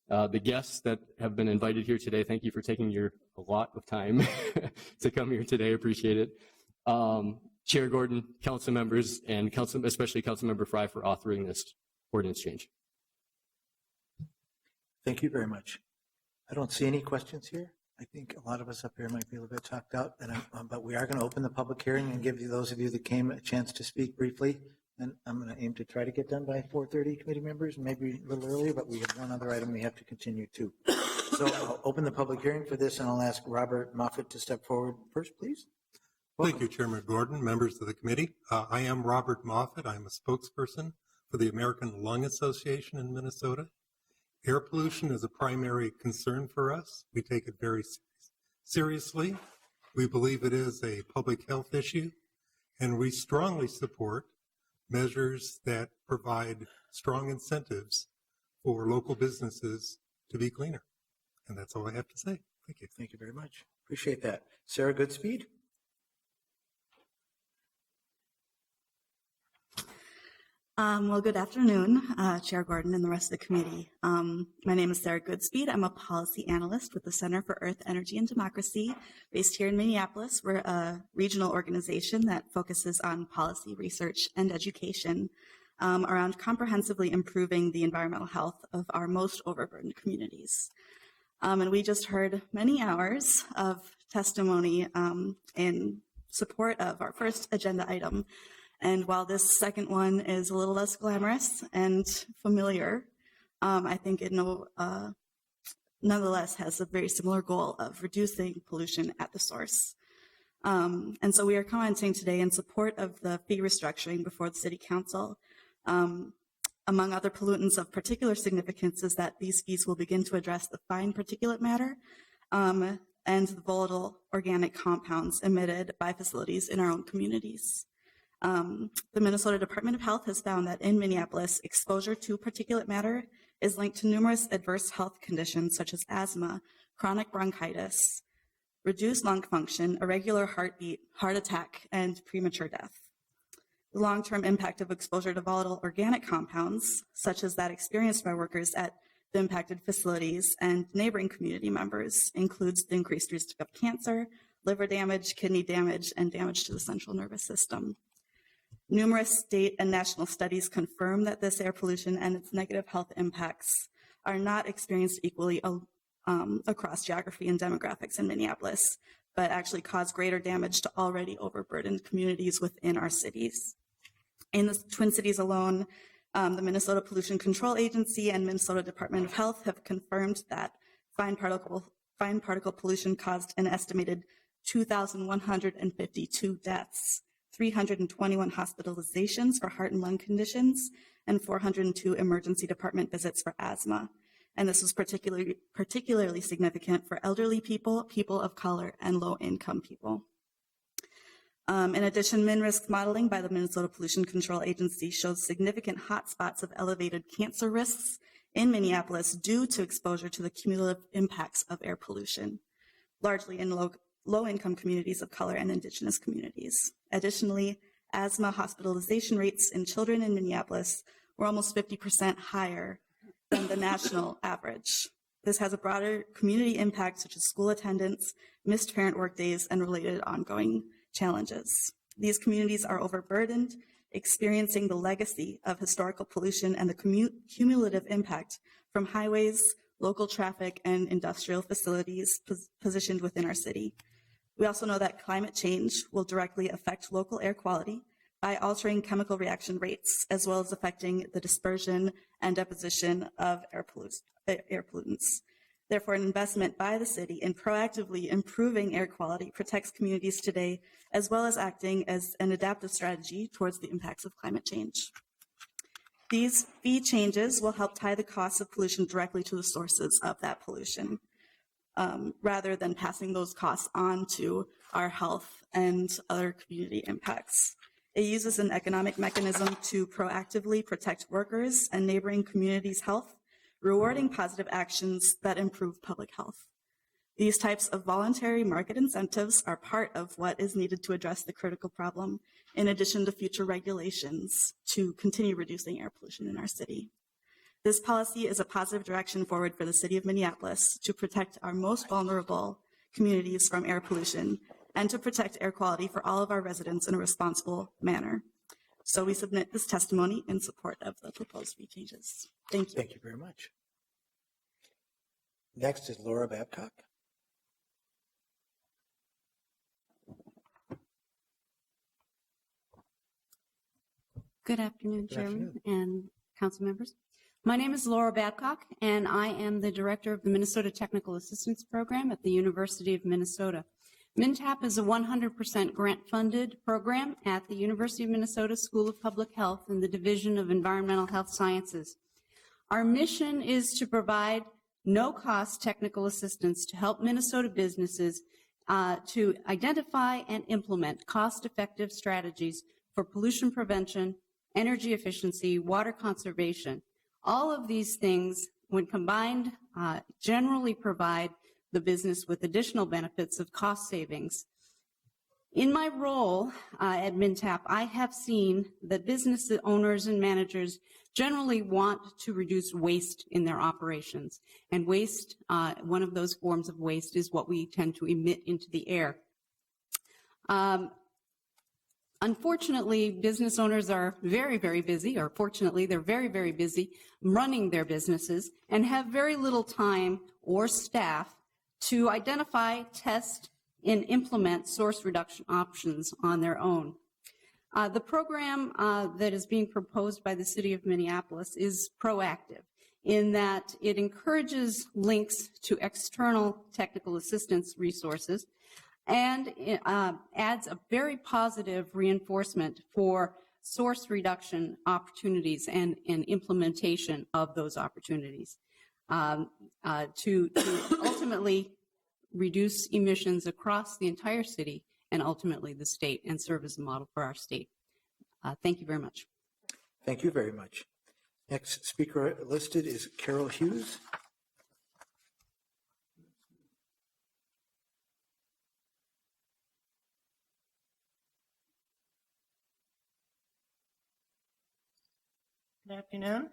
The guests that have been invited here today, thank you for taking a lot of time to come here today. Appreciate it. Chair Gordon, council members, and especially Councilmember Fry for authoring this ordinance change. Thank you very much. I don't see any questions here. I think a lot of us up here might be a little bit talked out, but we are going to open the public hearing and give you, those of you that came, a chance to speak briefly. And I'm going to aim to try to get done by 4:30, committee members, maybe a little earlier, but we have one other item we have to continue to. So I'll open the public hearing for this, and I'll ask Robert Moffett to step forward first, please. Welcome. Thank you, Chairman Gordon, members of the committee. I am Robert Moffett. I'm a spokesperson for the American Lung Association in Minnesota. Air pollution is a primary concern for us. We take it very seriously. We believe it is a public health issue, and we strongly support measures that provide strong incentives for local businesses to be cleaner. And that's all I have to say. Thank you. Thank you very much. Appreciate that. Sarah Goodspeed. Well, good afternoon, Chair Gordon and the rest of the committee. My name is Sarah Goodspeed. I'm a policy analyst with the Center for Earth, Energy, and Democracy based here in Minneapolis. We're a regional organization that focuses on policy research and education around comprehensively improving the environmental health of our most overburdened communities. And we just heard many hours of testimony in support of our first agenda item. And while this second one is a little less glamorous and familiar, I think it nonetheless has a very similar goal of reducing pollution at the source. And so we are commenting today in support of the fee restructuring before the City Council. Among other pollutants of particular significance is that these fees will begin to address the fine particulate matter and the volatile organic compounds emitted by facilities in our own communities. The Minnesota Department of Health has found that in Minneapolis, exposure to particulate matter is linked to numerous adverse health conditions such as asthma, chronic bronchitis, reduced lung function, irregular heartbeat, heart attack, and premature death. The long-term impact of exposure to volatile organic compounds, such as that experienced by workers at the impacted facilities and neighboring community members, includes the increased risk of cancer, liver damage, kidney damage, and damage to the central nervous system. Numerous state and national studies confirm that this air pollution and its negative health impacts are not experienced equally across geography and demographics in Minneapolis, but actually cause greater damage to already overburdened communities within our cities. In the Twin Cities alone, the Minnesota Pollution Control Agency and Minnesota Department of Health have confirmed that fine particle pollution caused an estimated 2,152 deaths, 321 hospitalizations for heart and lung conditions, and 402 emergency department visits for asthma. And this was particularly significant for elderly people, people of color, and low-income people. In addition, MinRisk modeling by the Minnesota Pollution Control Agency shows significant hotspots of elevated cancer risks in Minneapolis due to exposure to the cumulative impacts of air pollution, largely in low-income communities of color and indigenous communities. Additionally, asthma hospitalization rates in children in Minneapolis were almost 50% higher than the national average. This has a broader community impact such as school attendance, missed parent work days, and related ongoing challenges. These communities are overburdened, experiencing the legacy of historical pollution and the cumulative impact from highways, local traffic, and industrial facilities positioned within our city. We also know that climate change will directly affect local air quality by altering chemical reaction rates, as well as affecting the dispersion and deposition of air pollutants. Therefore, an investment by the city in proactively improving air quality protects communities today, as well as acting as an adaptive strategy towards the impacts of climate change. These fee changes will help tie the costs of pollution directly to the sources of that pollution, rather than passing those costs on to our health and other community impacts. It uses an economic mechanism to proactively protect workers and neighboring communities' health, rewarding positive actions that improve public health. These types of voluntary market incentives are part of what is needed to address the critical problem, in addition to future regulations to continue reducing air pollution in our city. This policy is a positive direction forward for the city of Minneapolis to protect our most vulnerable communities from air pollution and to protect air quality for all of our residents in a responsible manner. So we submit this testimony in support of the proposed fee changes. Thank you. Thank you very much. Next is Laura Babcock. Good afternoon, Good Chairman afternoon. and council members. My name is Laura Babcock, and I am the director of the Minnesota Technical Assistance Program at the University of Minnesota. MNTAP is a 100% grant-funded program at the University of Minnesota School of Public Health in the Division of Environmental Health Sciences. Our mission is to provide no-cost technical assistance to help Minnesota businesses to identify and implement cost-effective strategies for pollution prevention, energy efficiency, water conservation. All of these things, when combined, generally provide the business with additional benefits of cost savings. In my role at MNTAP, I have seen that business owners and managers generally want to reduce waste in their operations. And waste, one of those forms of waste is what we tend to emit into the air. Unfortunately, business owners are very, very busy, or fortunately, they're very, very busy running their businesses and have very little time or staff to identify, test, and implement source reduction options on their own. The program that is being proposed by the City of Minneapolis is proactive in that it encourages links to external technical assistance resources and adds a very positive reinforcement for source reduction opportunities and implementation of those opportunities to ultimately reduce emissions across the entire city and ultimately the state and serve as a model for our state. Thank you very much. Thank you very much. Next speaker listed is Carol Hughes. Good afternoon.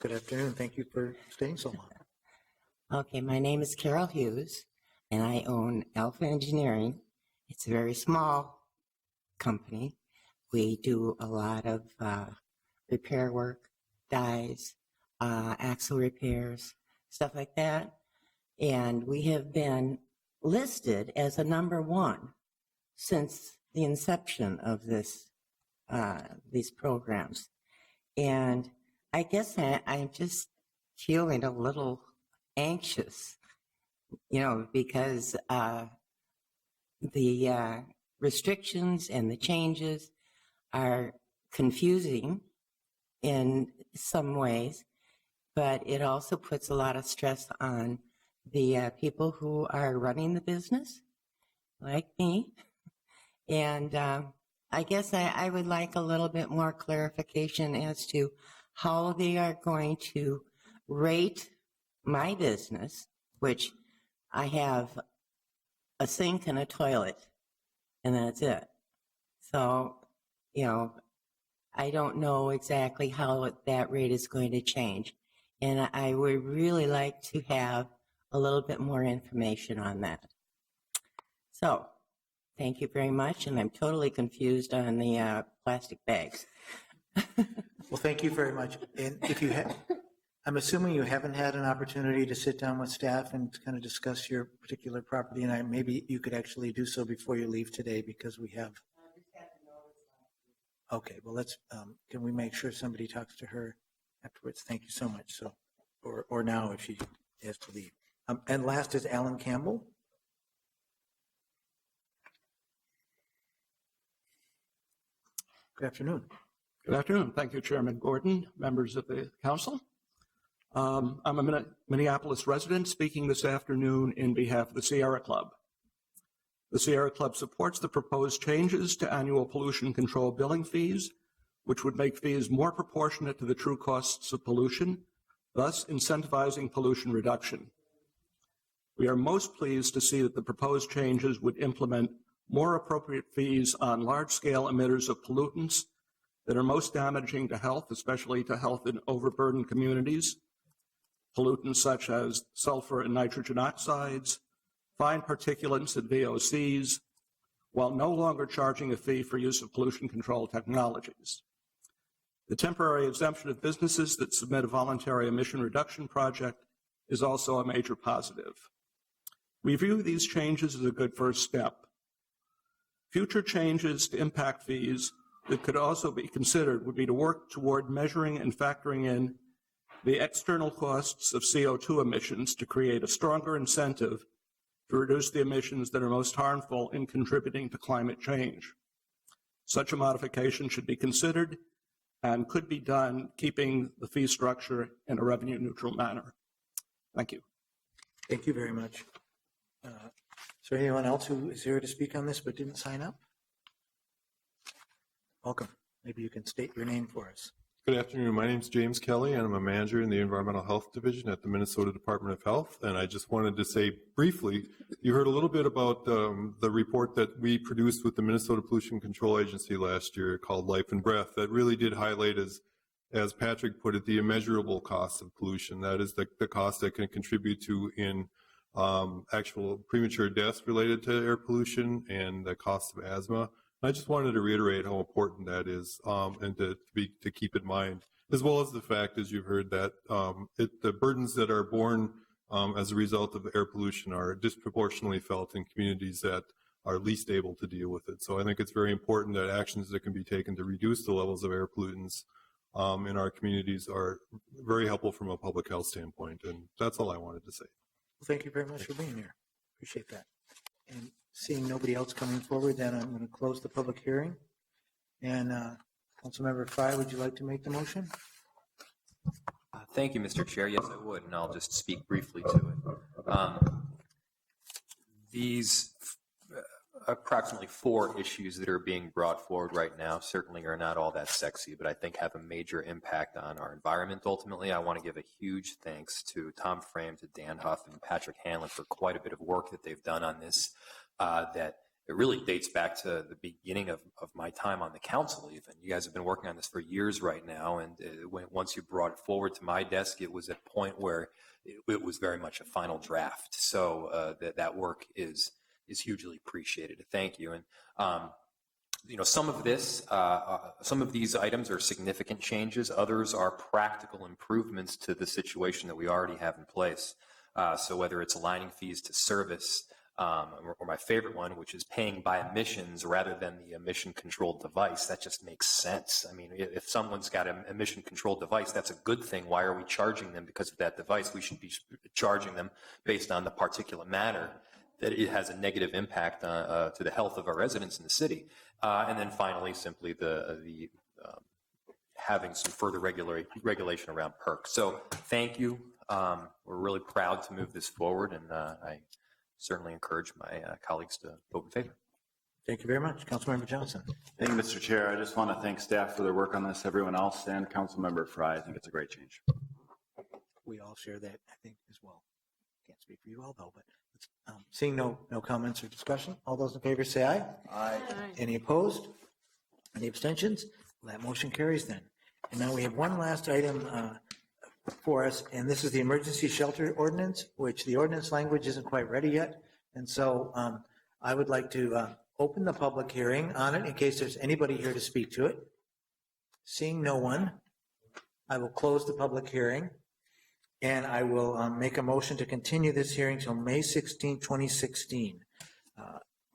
Good afternoon. Thank you for staying so long. Okay, my name is Carol Hughes, and I own Alpha Engineering. It's a very small company. We do a lot of repair work, dies, axle repairs, stuff like that. And we have been listed as a #1 since the inception of these programs. And I guess I'm just feeling a little anxious, because the restrictions and the changes are confusing in some ways, but it also puts a lot of stress on the people who are running the business, like me. And I guess I would like a little bit more clarification as to how they are going to rate my business, which I have a sink and a toilet, and that's it. So, I don't know exactly how that rate is going to change. And I would really like to have a little bit more information on that. So, thank you very much, and I'm totally confused on the plastic bags. Well, thank you very much. And if you have, I'm assuming you haven't had an opportunity to sit down with staff and kind of discuss your particular property, and maybe you could actually do so before you leave today, because we have. Okay, well, can we make sure somebody talks to her afterwards? Thank you so much. So, or now if she has to leave. And last is Alan Campbell. Good afternoon. Good afternoon. Thank you, Chairman Gordon, members of the council. I'm a Minneapolis resident speaking this afternoon in behalf of the Sierra Club. The Sierra Club supports the proposed changes to annual pollution control billing fees, which would make fees more proportionate to the true costs of pollution, thus incentivizing pollution reduction. We are most pleased to see that the proposed changes would implement more appropriate fees on large-scale emitters of pollutants, that are most damaging to health, especially to health in overburdened communities. Pollutants such as sulfur and nitrogen oxides, fine particulates and VOCs, while no longer charging a fee for use of pollution control technologies. The temporary exemption of businesses that submit a voluntary emission reduction project is also a major positive. We view these changes as a good first step. Future changes to impact fees that could also be considered would be to work toward measuring and factoring in the external costs of CO2 emissions to create a stronger incentive to reduce the emissions that are most harmful in contributing to climate change. Such a modification should be considered and could be done keeping the fee structure in a revenue-neutral manner. Thank you. Thank you very much. Is there anyone else who is here to speak on this but didn't sign up? Welcome. Maybe you can state your name for us. Good afternoon. My name is James Kelly, and I'm a manager in the Environmental Health Division at the Minnesota Department of Health. And I just wanted to say briefly, you heard a little bit about the report that we produced with the Minnesota Pollution Control Agency last year called Life and Breath that really did highlight, as Patrick put it, the immeasurable cost of pollution. That is the cost that can contribute to in actual premature deaths related to air pollution and the cost of asthma. I just wanted to reiterate how important that is and to keep in mind, as well as the fact, as you've heard, that the burdens that are borne as a result of air pollution are disproportionately felt in communities that are least able to deal with it. So I think it's very important that actions that can be taken to reduce the levels of air pollutants in our communities are very helpful from a public health standpoint. And that's all I wanted to say. Well, thank you very much for being here. Appreciate that. And seeing nobody else coming forward, then I'm going to close the public hearing. And Councilmember Fry, would you like to make the motion? Thank you, Mr. Chair. Yes, I would, and I'll just speak briefly to it. These approximately 4 issues that are being brought forward right now certainly are not all that sexy, but I think have a major impact on our environment ultimately. I want to give a huge thanks to Tom Frame, to Dan Huff, and Patrick Hanlon for quite a bit of work that they've done on this that it really dates back to the beginning of my time on the council even. You guys have been working on this for years right now, and once you brought it forward to my desk, it was at a point where it was very much a final draft. So that work is hugely appreciated. Thank you. And some of these items are significant changes. Others are practical improvements to the situation that we already have in place. So whether it's aligning fees to service, or my favorite one, which is paying by emissions rather than the emission-controlled device, that just makes sense. I mean, if someone's got an emission-controlled device, that's a good thing. Why are we charging them because of that device? We should be charging them based on the particulate matter that it has a negative impact to the health of our residents in the city. And then finally, simply the having some further regulation around perks. So thank you. We're really proud to move this forward, and I certainly encourage my colleagues to vote in favor. Thank you very much. Councilmember Johnson. Thank you, Mr. Chair. I just want to thank staff for their work on this, everyone else, and Councilmember Fry. I think it's a great change. We all share that, I think, as well. Can't speak for you all, though, but seeing no comments or discussion, all those in favor say aye. Aye. Any opposed? Any abstentions? Well, that motion carries then. And now we have one last item for us, and this is the emergency shelter ordinance, which the ordinance language isn't quite ready yet. And so I would like to open the public hearing on it in case there's anybody here to speak to it. Seeing no one, I will close the public hearing, and I will make a motion to continue this hearing till May 16, 2016.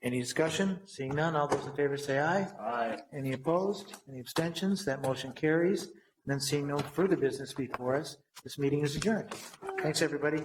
Any discussion? Seeing none, all those in favor say aye. Aye. Any opposed? Any abstentions? That motion carries. And then seeing no further business before us, this meeting is adjourned. Thanks, everybody.